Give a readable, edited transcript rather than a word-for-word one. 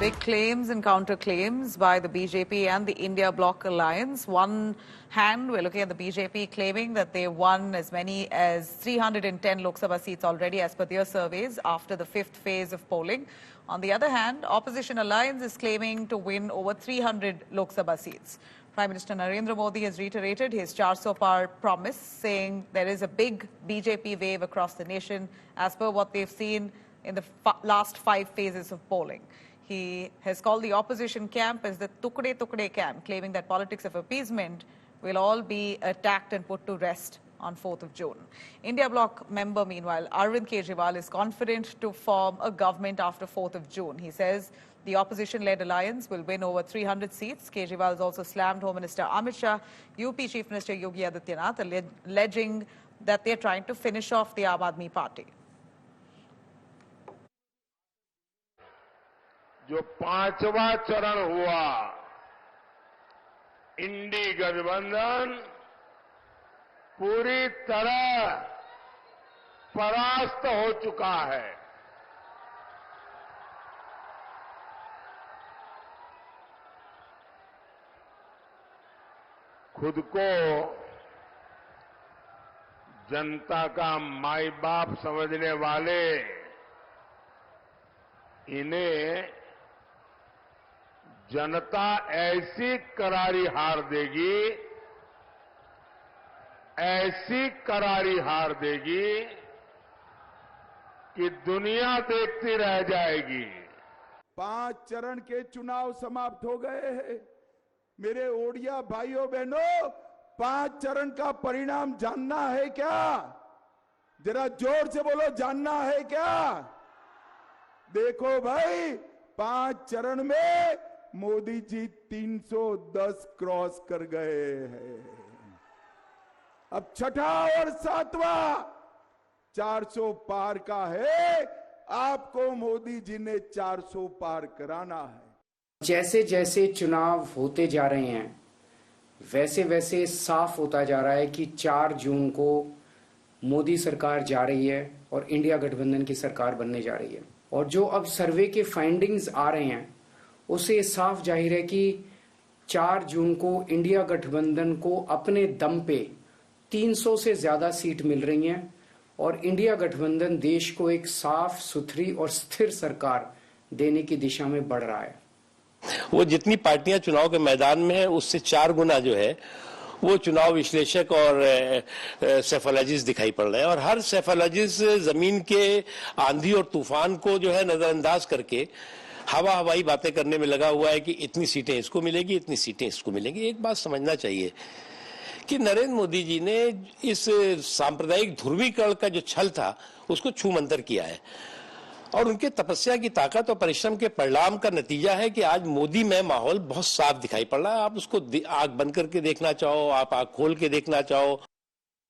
Big claims and counter-claims by the BJP and the India Bloc alliance. One hand, we're looking at the BJP claiming that they won as many as 310 Lok Sabha seats already as per their surveys after the fifth phase of polling. On the other hand, opposition alliance is claiming to win over 300 Lok Sabha seats. Prime Minister Narendra Modi has reiterated his 400 par promise, saying there is a big BJP wave across the nation as per what they've seen in the last 5 phases of polling. He has called the opposition camp as the Tukde Tukde camp, claiming that politics of appeasement will all be attacked and put to rest on 4th of June. India Bloc member, meanwhile, Arvind Kejriwal is confident to form a government after 4th of June. He says the opposition-led alliance will win over 300 seats. Kejriwal has also slammed Home Minister Amit Shah, UP Chief Minister Yogi Adityanath, alleging that they're trying to finish off the Aam Aadmi Party. जो 5वां चरण हुआ, इंडी गठबंधन पूरी तरह परास्त हो चुका है। खुद को जनता का माई बाप समझने वाले इन्हें जनता ऐसी करारी हार देगी, ऐसी करारी हार देगी कि दुनिया देखती रह जाएगी। 5 चरण के चुनाव समाप्त हो गए हैं। मेरे ओडिया भाइयों बहनों, 5 चरण का परिणाम जानना है क्या? जरा जोर से बोलो, जानना है क्या? देखो भाई, 5 चरण में मोदी जी 310 क्रॉस कर गए हैं। अब छठा और 7वां 400 पार का है। आपको मोदी जी ने 400 पार कराना है। जैसे जैसे चुनाव होते जा रहे हैं, वैसे वैसे साफ होता जा रहा है कि 4 जून को मोदी सरकार जा रही है और इंडिया गठबंधन की सरकार बनने जा रही है। और जो अब सर्वे के फाइंडिंग्स आ रहे हैं, उससे साफ जाहिर है कि 4 जून को इंडिया गठबंधन को अपने दम पे 300 से ज्यादा सीट मिल रही हैं और इंडिया गठबंधन देश को एक साफ सुथरी और स्थिर सरकार देने की दिशा में बढ़ रहा है। वो जितनी पार्टियां चुनाव के मैदान में है, उससे 4 गुना जो है वो चुनाव विश्लेषक और सेफोलॉजिस्ट दिखाई पड़ रहे हैं। और हर सेफोलॉजिस्ट जमीन के आंधी और तूफान को जो है नजरअंदाज करके हवाई बातें करने में लगा हुआ है कि इतनी सीटें इसको मिलेगी, इतनी सीटें इसको मिलेंगी। एक बात समझना चाहिए कि नरेंद्र मोदी जी ने इस सांप्रदायिक ध्रुवीकरण का जो छल था, उसको छूमंतर किया है और उनके तपस्या की ताकत और परिश्रम के परिणाम का नतीजा है कि आज मोदी में माहौल बहुत साफ दिखाई पड़ रहा है। आप उसको आंख बंद करके देखना चाहो, आप आंख खोल के देखना चाहो।